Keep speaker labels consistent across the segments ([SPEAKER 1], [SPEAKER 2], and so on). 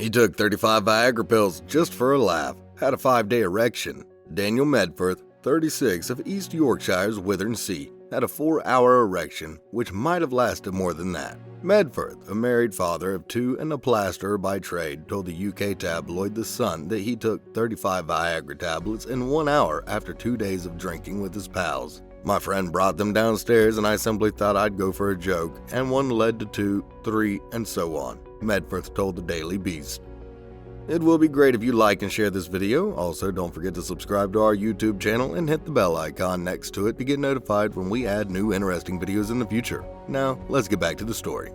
[SPEAKER 1] He took 35 Viagra pills just for a laugh, had a 5-day erection. Daniel Medforth, 36, of East Yorkshire's Withernsea, had a 4-hour erection, which might have lasted more than that. Medforth, a married father of 2 and a plasterer by trade, told the UK tabloid The Sun that he took 35 Viagra tablets in 1 hour after 2 days of drinking with his pals. My friend brought them downstairs and I simply thought I'd go for a joke, and one led to 2, 3, and so on, Medforth told the Daily Beast. It will be great if you like and share this video. Also, don't forget to subscribe to our YouTube channel and hit the bell icon next to it to get notified when we add new interesting videos in the future. Now, let's get back to the story.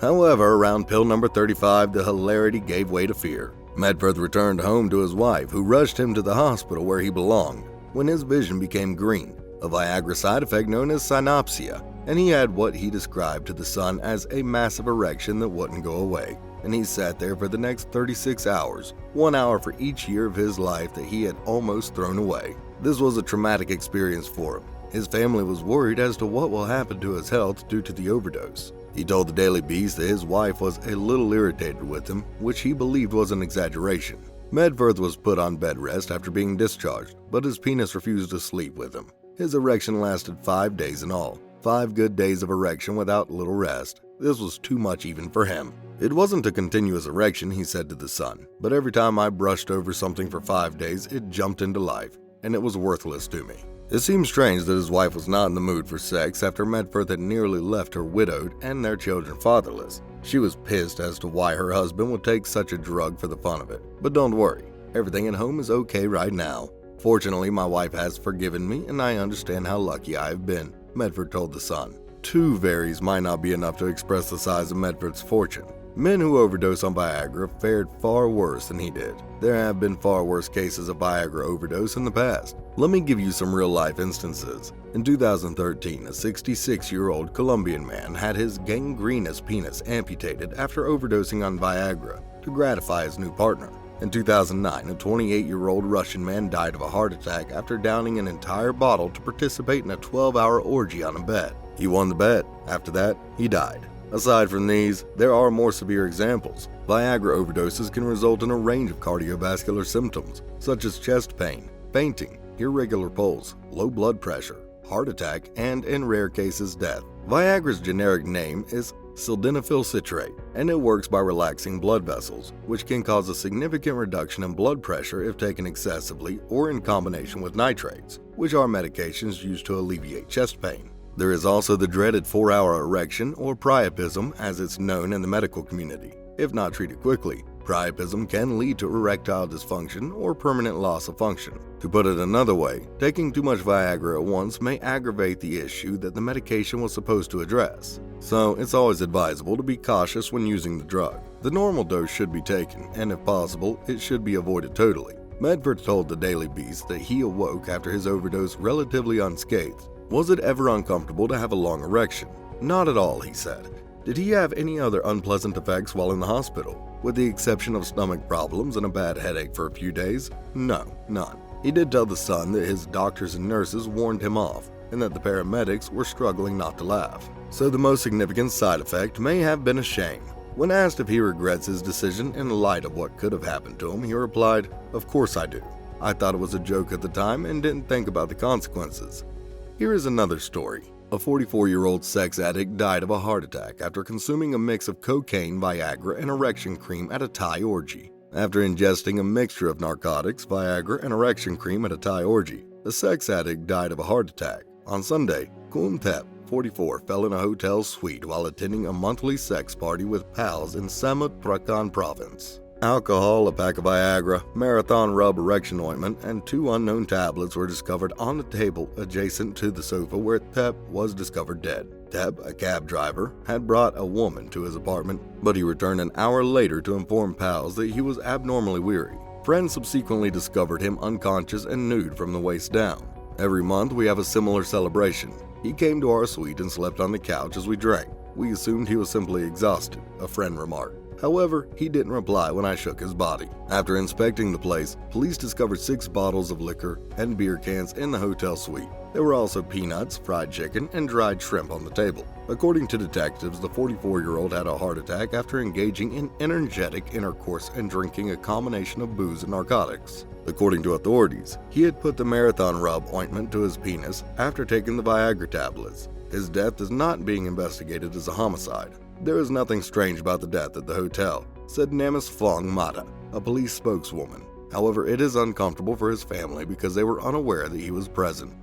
[SPEAKER 1] However, around pill number 35, the hilarity gave way to fear. Medforth returned home to his wife, who rushed him to the hospital where he belonged, when his vision became green, a Viagra side effect known as synopsia, and he had what he described to The Sun as a massive erection that wouldn't go away. And he sat there for the next 36 hours, 1 hour for each year of his life that he had almost thrown away. This was a traumatic experience for him. His family was worried as to what will happen to his health due to the overdose. He told the Daily Beast that his wife was a little irritated with him, which he believed was an exaggeration. Medforth was put on bed rest after being discharged, but his penis refused to sleep with him. His erection lasted 5 days in all, 5 good days of erection without little rest. This was too much even for him. It wasn't a continuous erection, he said to The Sun, but every time I brushed over something for 5 days, it jumped into life, and it was worthless to me. It seemed strange that his wife was not in the mood for sex after Medforth had nearly left her widowed and their children fatherless. She was pissed as to why her husband would take such a drug for the fun of it. But don't worry, everything at home is okay right now. Fortunately, my wife has forgiven me and I understand how lucky I have been, Medforth told The Sun. 2 varies might not be enough to express the size of Medforth's fortune. Men who overdose on Viagra fared far worse than he did. There have been far worse cases of Viagra overdose in the past. Let me give you some real-life instances. In 2013, a 66-year-old Colombian man had his gangrenous penis amputated after overdosing on Viagra to gratify his new partner. In 2009, a 28-year-old Russian man died of a heart attack after downing an entire bottle to participate in a 12-hour orgy on a bet. He won the bet. After that, he died. Aside from these, there are more severe examples. Viagra overdoses can result in a range of cardiovascular symptoms, such as chest pain, fainting, irregular pulse, low blood pressure, heart attack, and in rare cases, death. Viagra's generic name is sildenafil citrate, and it works by relaxing blood vessels, which can cause a significant reduction in blood pressure if taken excessively or in combination with nitrates, which are medications used to alleviate chest pain. There is also the dreaded 4-hour erection, or priapism as it's known in the medical community. If not treated quickly, priapism can lead to erectile dysfunction or permanent loss of function. To put it another way, taking too much Viagra at once may aggravate the issue that the medication was supposed to address. So it's always advisable to be cautious when using the drug. The normal dose should be taken, and if possible, it should be avoided totally. Medforth told the Daily Beast that he awoke after his overdose relatively unscathed. Was it ever uncomfortable to have a long erection? Not at all, he said. Did he have any other unpleasant effects while in the hospital? With the exception of stomach problems and a bad headache for a few days? No, none. He did tell The Sun that his doctors and nurses warned him off, and that the paramedics were struggling not to laugh. So the most significant side effect may have been a shame. When asked if he regrets his decision in light of what could have happened to him, he replied, "Of course I do. I thought it was a joke at the time and didn't think about the consequences." Here is another story. A 44-year-old sex addict died of a heart attack after consuming a mix of cocaine, Viagra, and erection cream at a Thai orgy. After ingesting a mixture of narcotics, Viagra, and erection cream at a Thai orgy, the sex addict died of a heart attack. On Sunday, Kun Thep, 44, fell in a hotel suite while attending a monthly sex party with pals in Samut Prakan province. Alcohol, a pack of Viagra, marathon rub erection ointment, and 2 unknown tablets were discovered on the table adjacent to the sofa where Thep was discovered dead. Thep, a cab driver, had brought a woman to his apartment, but he returned an hour later to inform pals that he was abnormally weary. Friends subsequently discovered him unconscious and nude from the waist down. Every month we have a similar celebration. He came to our suite and slept on the couch as we drank. We assumed he was simply exhausted, a friend remarked. However, he didn't reply when I shook his body. After inspecting the place, police discovered 6 bottles of liquor and beer cans in the hotel suite. There were also peanuts, fried chicken, and dried shrimp on the table. According to detectives, the 44-year-old had a heart attack after engaging in energetic intercourse and drinking a combination of booze and narcotics. According to authorities, he had put the marathon rub ointment to his penis after taking the Viagra tablets. His death is not being investigated as a homicide. There is nothing strange about the death at the hotel, said Namis Fong Mata, a police spokeswoman. However, it is uncomfortable for his family because they were unaware that he was present.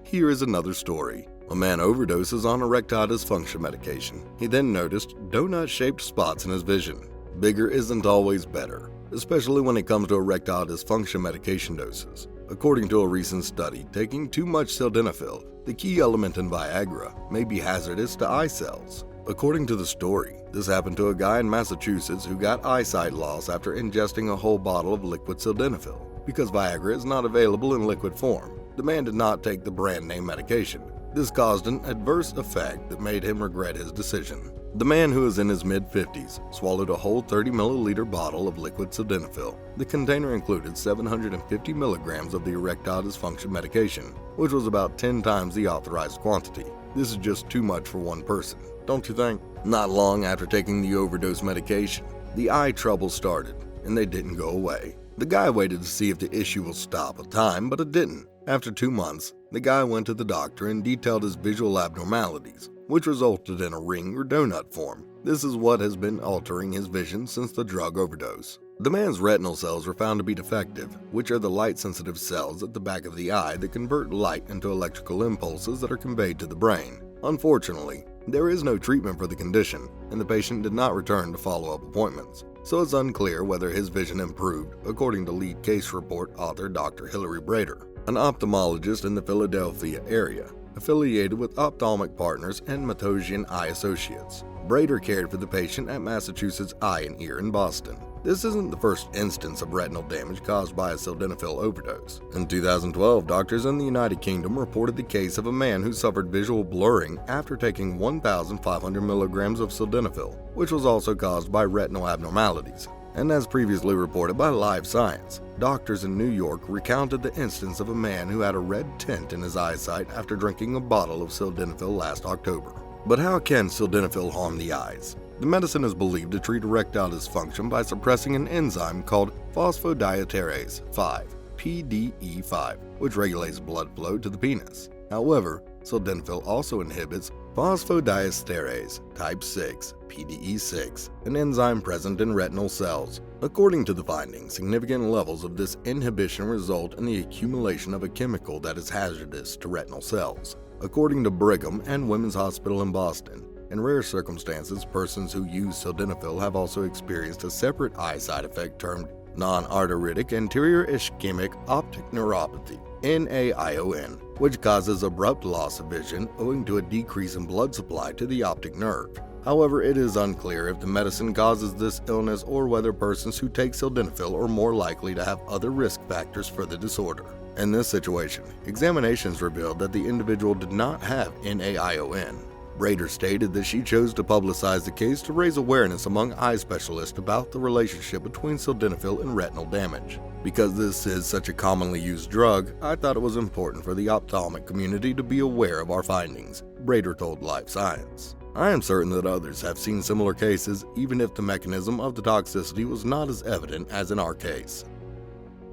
[SPEAKER 1] Here is another story. A man overdoses on erectile dysfunction medication. He then noticed donut-shaped spots in his vision. Bigger isn't always better, especially when it comes to erectile dysfunction medication doses. According to a recent study, taking too much sildenafil, the key element in Viagra, may be hazardous to eye cells. According to the story, this happened to a guy in Massachusetts who got eyesight loss after ingesting a whole bottle of liquid sildenafil. Because Viagra is not available in liquid form, the man did not take the brand name medication. This caused an adverse effect that made him regret his decision. The man, who is in his mid-50s, swallowed a whole 30-milliliter bottle of liquid sildenafil. The container included 750 milligrams of the erectile dysfunction medication, which was about 10 times the authorized quantity. This is just too much for one person, don't you think? Not long after taking the overdose medication, the eye trouble started, and they didn't go away. The guy waited to see if the issue will stop with time, but it didn't. After 2 months, the guy went to the doctor and detailed his visual abnormalities, which resulted in a ring or donut form. This is what has been altering his vision since the drug overdose. The man's retinal cells were found to be defective, which are the light-sensitive cells at the back of the eye that convert light into electrical impulses that are conveyed to the brain. Unfortunately, there is no treatment for the condition, and the patient did not return to follow-up appointments, so it's unclear whether his vision improved, according to lead case report author Dr. Hilary Brader, an ophthalmologist in the Philadelphia area, affiliated with Ophthalmic Partners and Matosian Eye Associates. Brader cared for the patient at Massachusetts Eye and Ear in Boston. This isn't the first instance of retinal damage caused by a sildenafil overdose. In 2012, doctors in the United Kingdom reported the case of a man who suffered visual blurring after taking 1,500 milligrams of sildenafil, which was also caused by retinal abnormalities. And as previously reported by Live Science, doctors in New York recounted the instance of a man who had a red tint in his eyesight after drinking a bottle of sildenafil last October. But how can sildenafil harm the eyes? The medicine is believed to treat erectile dysfunction by suppressing an enzyme called phosphodiesterase 5, PDE5, which regulates blood flow to the penis. However, sildenafil also inhibits phosphodiesterase type 6, PDE6, an enzyme present in retinal cells. According to the findings, significant levels of this inhibition result in the accumulation of a chemical that is hazardous to retinal cells. According to Brigham and Women's Hospital in Boston, in rare circumstances, persons who use sildenafil have also experienced a separate eye side effect termed non-arteritic anterior ischemic optic neuropathy, NAION, which causes abrupt loss of vision owing to a decrease in blood supply to the optic nerve. However, it is unclear if the medicine causes this illness or whether persons who take sildenafil are more likely to have other risk factors for the disorder. In this situation, examinations revealed that the individual did not have NAION. Brader stated that she chose to publicize the case to raise awareness among eye specialists about the relationship between sildenafil and retinal damage. Because this is such a commonly used drug, I thought it was important for the ophthalmic community to be aware of our findings, Brader told Live Science. I am certain that others have seen similar cases, even if the mechanism of the toxicity was not as evident as in our case.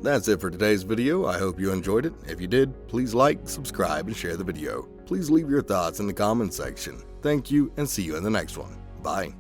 [SPEAKER 1] That's it for today's video. I hope you enjoyed it. If you did, please like, subscribe, and share the video. Please leave your thoughts in the comment section. Thank you, and see you in the next one. Bye.